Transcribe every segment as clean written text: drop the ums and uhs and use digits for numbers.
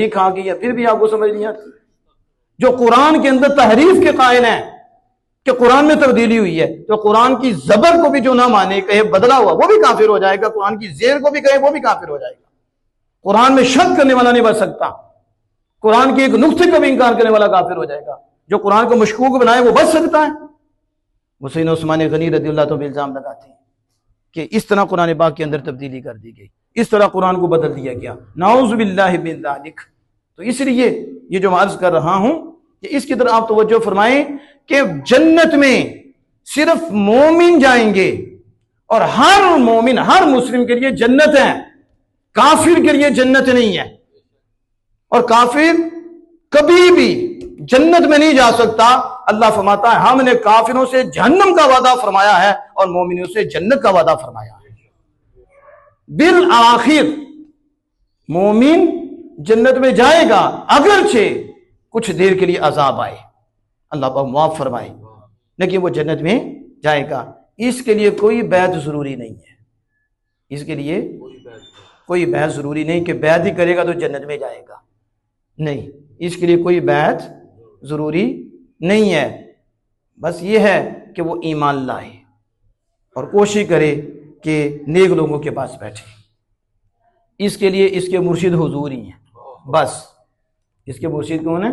ठीक आ गई है, फिर भी आपको समझ नहीं आती। जो कुरान के अंदर तहरीफ के कायल हैं कि कुरान में तब्दीली हुई है, तो कुरान की जबर को भी जो ना माने, कहे बदला हुआ, वो भी काफिर हो जाएगा। कुरान की जेर को भी कहे, वो भी काफिर हो जाएगा। कुरान में शक करने वाला नहीं बच सकता। कुरान के एक नुक्ते का भी इंकार करने वाला काफिर हो जाएगा। जो कुरान को मशकूक बनाए वो बच सकता है। हुसैन उस्मान गनी रज़ियल्लाहु अन्हु इल्जाम लगाते हैं कि इस तरह कुरान पाक के अंदर तब्दीली कर दी गई, इस तरह कुरान को बदल दिया गया, नाउज़ु बिल्लाहि मिन ज़ालिक। तो इसलिए ये जो मैं अर्ज कर रहा हूं कि इसकी तरफ आप तवज्जो फरमाएं कि जन्नत में सिर्फ मोमिन जाएंगे, और हर मोमिन, हर मुस्लिम के लिए जन्नत है, काफिर के लिए जन्नत नहीं है। और काफिर कभी भी जन्नत में नहीं जा सकता। अल्लाह फरमाता है हमने काफिरों से जहन्नम का वादा फरमाया है और मोमिनों से जन्नत का वादा फरमाया है। बिल आखिर मोमिन जन्नत में जाएगा, अगरचे कुछ देर के लिए अजाब आए, अल्लाह पाक माफ फरमाए, लेकिन वो जन्नत में जाएगा। इसके लिए कोई बैत जरूरी नहीं है। इसके लिए कोई बैत जरूरी नहीं कि बैत ही करेगा तो जन्नत में जाएगा, नहीं, इसके लिए कोई बैत जरूरी नहीं है। बस ये है कि वो ईमान लाए और कोशिश करे कि नेक लोगों के पास बैठे। इसके लिए इसके मुर्शिद हुजूर ही हैं, बस इसके मुर्शिद कौन है?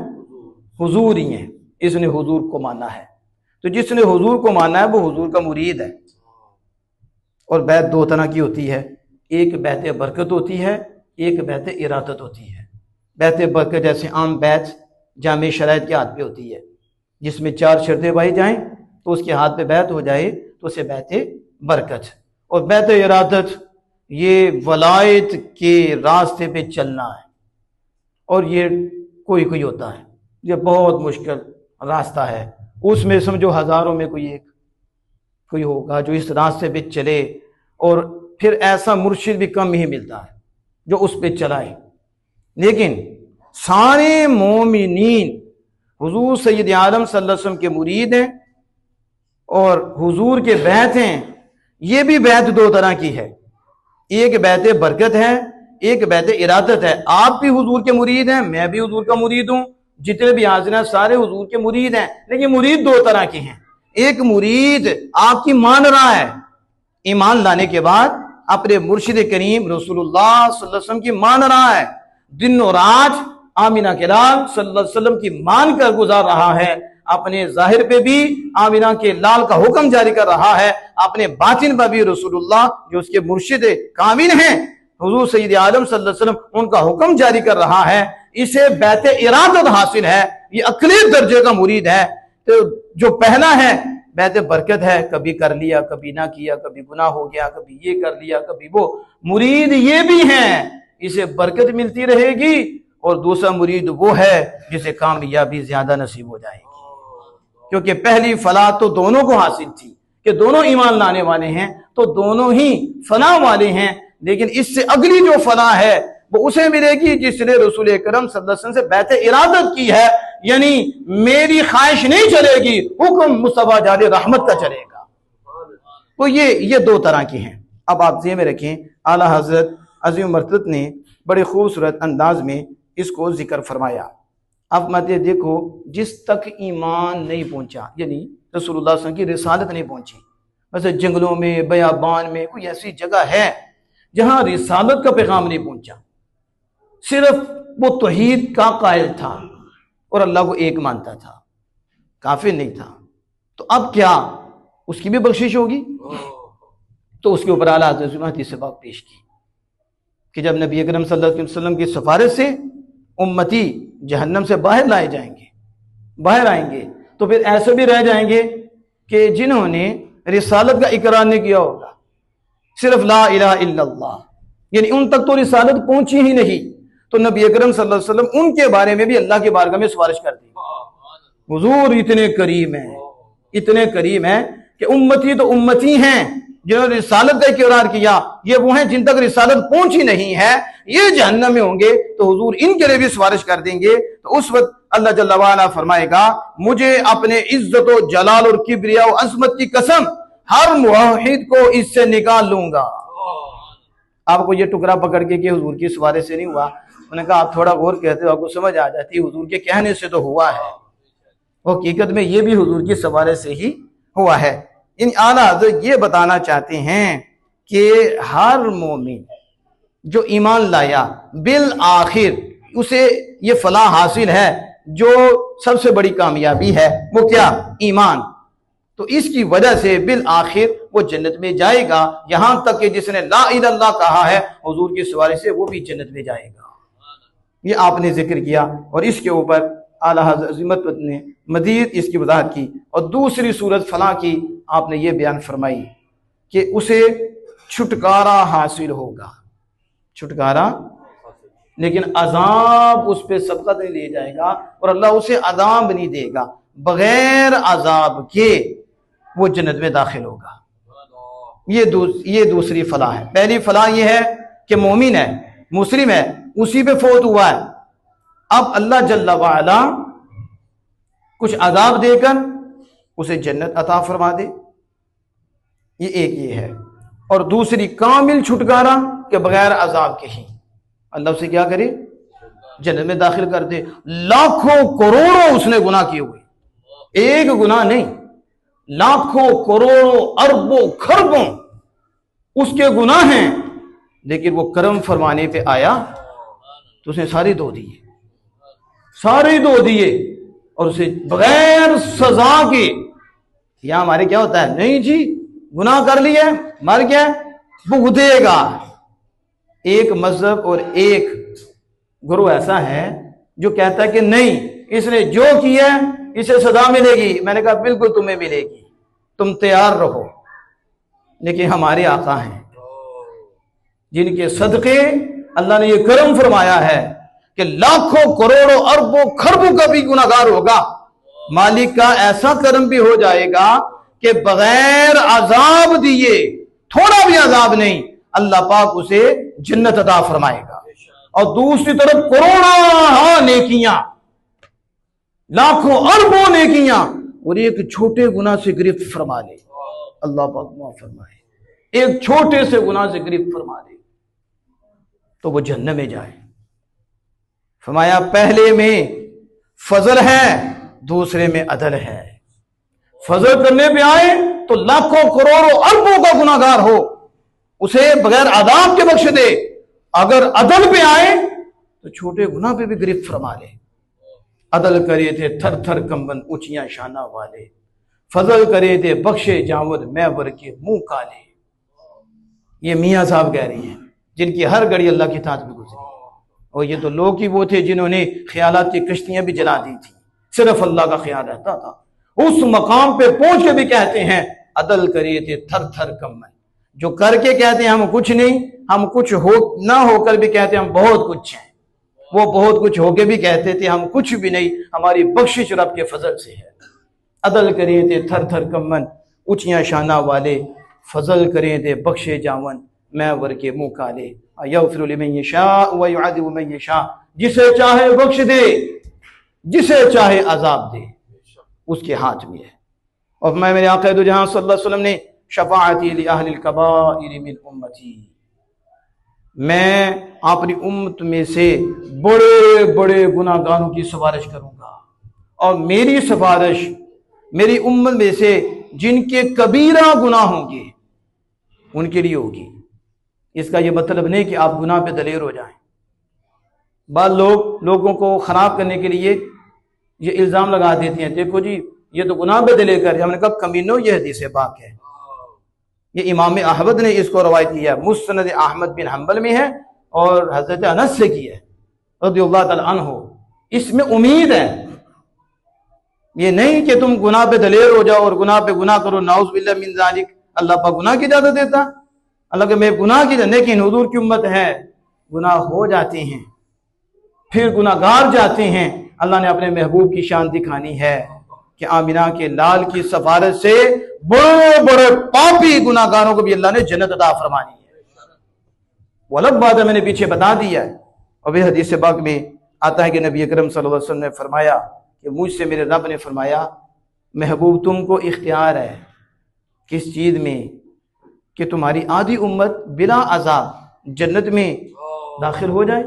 हुजूर ही हैं। इसने हुजूर को माना है, तो जिसने हुजूर को माना है वो हुजूर का मुरीद है। और बैत दो तरह की होती है, एक बैत बरकत होती है, एक बैत इरादत होती है। बैत बरकत जैसे आम बैत जामे शराइत के हाथ पे होती है, जिसमें 4 शर्तें पाई जाएं तो उसके हाथ पे बैत हो जाए तो उसे बैत बरकत। और बैत इरादत ये वलायत के रास्ते पे चलना है, और ये कोई कोई होता है, ये बहुत मुश्किल रास्ता है, उसमें समझो हजारों में कोई एक कोई होगा जो इस रास्ते पे चले, और फिर ऐसा मुर्शिद भी कम ही मिलता है जो उस पे चलाए। लेकिन सारे मोमिनीन हुजूर सैयद आलम सल्लल्लाहु अलैहि वसल्लम के मुरीद हैं और हुजूर के बैत हैं। ये भी बैत दो तरह की है, एक बैत बरकत है, एक बैत इरादत है। आप भी हुजूर के मुरीद हैं, मैं भी हुजूर का मुरीद हूं, जितने भी हाजिर हैं सारे हुजूर के मुरीद हैं। लेकिन मुरीद दो तरह के हैं। एक मुरीद आपकी मान रहा है, ईमान लाने के बाद अपने मुर्शिद करीम रसूलुल्लाह सल्लल्लाहु अलैहि वसल्लम की मान रहा है, दिन और रात आमिना के लाल सल्लल्लाहु अलैहि वसल्लम की मान कर गुजार रहा है, अपने जाहिर पे भी आमिना के लाल का हुक्म जारी कर रहा है, अपने बातिन पर भी रसूलुल्लाह जो उसके मुर्शिद कामिल हैं हुजूर सैयद आलम सल्लल्लाहु अलैहि वसल्लम उनका हुक्म जारी कर रहा है। इसे बैत इरादत हासिल है, ये अकली दर्जे का मुरीद है। तो जो पहला है बैत बरकत है, कभी कर लिया, कभी ना किया, कभी गुनाह हो गया, कभी ये कर लिया, कभी वो, मुरीद ये भी है, इसे बरकत मिलती रहेगी। और दूसरा मुरीद वो है जिसे कामयाबी ज्यादा नसीब हो जाएगी, क्योंकि पहली फलाह तो दोनों को हासिल थी कि दोनों ईमान लाने वाले हैं, तो दोनों ही फलाह वाले हैं। लेकिन इससे अगली जो फलाह है वो उसे मिलेगी जिसने रसूल अकरम सल्लल्लाहु अलैहि वसल्लम से बैत इरादत की है, यानी मेरी ख्वाहिश नहीं चलेगी, हुक्म मुस्तफा जाले रहमत का चलेगा। तो ये दो तरह की हैं। अब आप ज़हन में रखें, आला हजरत अज़ीम मर्तबत ने बड़े खूबसूरत अंदाज में इसको जिक्र फरमाया। अब मत देखो, जिस तक ईमान नहीं पहुंचा, यानी रसूलुल्लाह सल्लल्लाहु अलैहि वसल्लम की रिसालत नहीं पहुंची, वैसे जंगलों में, बयाबान में कोई ऐसी जगह है जहां रिसालत का पैगाम नहीं पहुंचा, सिर्फ वो तौहीद का कायल था और अल्लाह को एक मानता था, काफिर नहीं था, तो अब क्या उसकी भी बख्शिश होगी? तो उसके ऊपर आला हज़रत ने हदीस पाक पेश की कि जब नबी अकरम सल्लल्लाहु अलैहि वसल्लम की सिफारिश से उम्मती जहन्नम से बाहर लाए जाएंगे, बाहर आएंगे, तो फिर ऐसे भी रह जाएंगे कि जिन्होंने रिसालत का इकरार नहीं किया होगा, सिर्फ ला इलाहा इल्लल्लाह, यानी उन तक तो रिसालत पहुंची ही नहीं। तो नबी अकरम सल्लल्लाहु अलैहि वसल्लम उनके बारे में भी अल्लाह के बारगाह में सिफारिश कर दी, हुजूर इतने करीम हैं, इतने करीम हैं कि उम्मती तो उम्मती हैं जिन्होंने रिसालत का इकरार किया, ये वो हैं जिन तक रिसालत पहुंची नहीं है, ये जहन्नम में होंगे, तो हुजूर इनके लिए भी सिफारिश कर देंगे। तो उस वक्त अल्लाह जल्ला वाला फरमाएगा, मुझे अपने इज्जत और जलाल और किब्रिया और अज़मत की कसम, हर मुवाहिद को इससे निकाल लूंगा। आपको ये टुकड़ा पकड़ के कि हुजूर की सिफारिश से नहीं हुआ, उन्होंने कहा आप थोड़ा गौर कहते हो आपको समझ आ जाती है, हुजूर के कहने से तो हुआ है, वो हकीकत में ये भी हुजूर की सवारे से ही हुआ है। इन आला हज़रत ये बताना चाहते हैं कि हर मोमिन जो ईमान लाया बिल आखिर उसे ये फलाह हासिल है, जो सबसे बड़ी कामयाबी है वो क्या, ईमान। तो इसकी वजह से बिल आखिर वो जन्नत में जाएगा, यहां तक कि जिसने ला इलाहा इल्लल्लाह कहा है हुजूर की सवारी से वो भी जन्नत में जाएगा। ये आपने जिक्र किया और इसके ऊपर आला हज़रत ने मज़ीद इसकी वजाहत की। और दूसरी सूरत फलाह की आपने ये बयान फरमाई कि उसे छुटकारा हासिल होगा, छुटकारा, लेकिन अजाब उस पर सबकत नहीं ले जाएगा और अल्लाह उसे अजाब नहीं देगा, बगैर अजाब के वो जन्नत में दाखिल होगा। ये दूसरी फलाह है। पहली फलाह ये है कि मोमिन है, मुस्लिम है, उसी पे फौत हुआ है, अब अल्लाह जल्ला वाला कुछ अजाब देकर उसे जन्नत अता फरमा दे, ये एक ये है। और दूसरी कामिल छुटकारा के बगैर अजाब के ही अल्लाह उसे क्या करे, जन्नत में दाखिल कर दे। लाखों करोड़ों उसने गुनाह किए हुए, एक गुनाह नहीं, लाखों करोड़ों अरबों खरबों उसके गुनाह हैं, लेकिन वो करम फरमाने पे आया तो उसने सारे धो दिए, सारे धो दिए और उसे बगैर सजा के। यहां हमारे क्या होता है, नहीं जी गुनाह कर लिया मर गया भुगतेगा। एक मजहब और एक गुरु ऐसा है जो कहता है कि नहीं इसने जो किया इसे सजा मिलेगी। मैंने कहा बिल्कुल तुम्हें मिलेगी, तुम तैयार रहो। लेकिन हमारे आका हैं जिनके सदके अल्लाह ने ये करम फरमाया है कि लाखों करोड़ों अरबों खरबों का भी गुनाहगार होगा, मालिक का ऐसा करम भी हो जाएगा कि बगैर अजाब दिए, थोड़ा भी अजाब नहीं, अल्लाह पाक उसे जन्नत अता फरमाएगा। और दूसरी तरफ करोड़ों नेकियां, लाखों अरबों नेकियां और एक छोटे गुनाह से गिरफ्त फरमा ले, अल्लाह पाक माफ फरमाए, एक छोटे से गुनाह से गिरफ्त फरमा ले तो वो जन्नत में जाए। फरमाया पहले में फजल है, दूसरे में अदल है। फजल करने पे आए तो लाखों करोड़ों अरबों का गुनाहगार हो, उसे बगैर अदाब के बख्श दे। अगर अदल पे आए तो छोटे गुनाह पे भी गिरफ्त फरमा ले। अदल करे थे थर थर कंबन ऊंचियां शाना वाले, फजल करे थे बख्शे जावद मैवर के मुंह काले। ये मियाँ साहब कह रही हैं जिनकी हर घड़ी अल्लाह की ताक़त में गुजरी। और ये तो लोग ही वो थे जिन्होंने ख्यालात की कश्तियां भी जला दी थी, सिर्फ अल्लाह का ख्याल रहता था। उस मकाम पे पहुंच के भी कहते हैं अदल करे थे थर थर कम्मन, जो करके कहते हैं हम कुछ नहीं, हम कुछ हो ना होकर भी कहते हैं हम बहुत कुछ हैं, वो बहुत कुछ होके भी कहते थे हम कुछ भी नहीं, हमारी बख्शिश रब के फजल से है। अदल करे थे थर थर कम्मन ऊंचियां शाना वाले, फजल करे थे बख्शे जावन मैं वर के मुंह काले। यग़फ़िरु लिमन यशा व युअज़्ज़िबु मन यशा, जिसे चाहे बख्श दे, जिसे चाहे अजाब दे, उसके हाथ में है। और मैं मेरे आक़ा दो जहां सल्लल्लाहु अलैहि वसल्लम ने शफ़ाअती लि अहलिल कबाइर मिन उम्मती, मैं अपनी उम्मत में से बड़े बड़े गुनाहगारों की सिफारिश करूंगा और मेरी सिफारिश मेरी उम्मत में से जिनके कबीरा गुनाह होंगे उनके लिए होगी। इसका यह मतलब नहीं कि आप गुनाह पे दलेर हो जाएं। बाद लोगों को खराब करने के लिए ये इल्ज़ाम लगा देते हैं, देखो जी ये तो गुनाह पे दलेर कर, हमने कहा कमीनो ये हदीस पाक है। ये इमाम अहमद ने इसको रवायत किया, मुस्नद अहमद बिन हम्बल में है और हज़रत अनस से की है रज़ियल्लाहु तआला अन्हु। इसमें उम्मीद है, ये नहीं कि तुम गुनाह पे दलेर हो जाओ और गुनाह पे गुनाह करो, नाउज़ बिल्लाह मिन ज़ालिक। अल्लाह पाक गुनाह की इजाजत देता, अल्लाह के मैं गुनाह की, लेकिन हुजूर की उम्मत है गुनाह हो जाते हैं फिर गुनाहगार जाते हैं। अल्लाह ने अपने महबूब की शान दिखानी है कि आमिना के लाल की सिफारिश से बड़े बड़े पापी गुनाहगारों को भी अल्लाह ने जन्नत अता फरमानी है। वो अलग बात है, मैंने पीछे बता दिया है। और फिर हदीस पाक में आता है कि नबी अकरम सल्लल्लाहु अलैहि वसल्लम ने फरमाया कि मुझसे मेरे रब ने फरमाया महबूब तुमको इख्तियार है किस चीज में कि तुम्हारी आधी उम्मत बिला अजाब जन्नत में दाखिल हो जाए।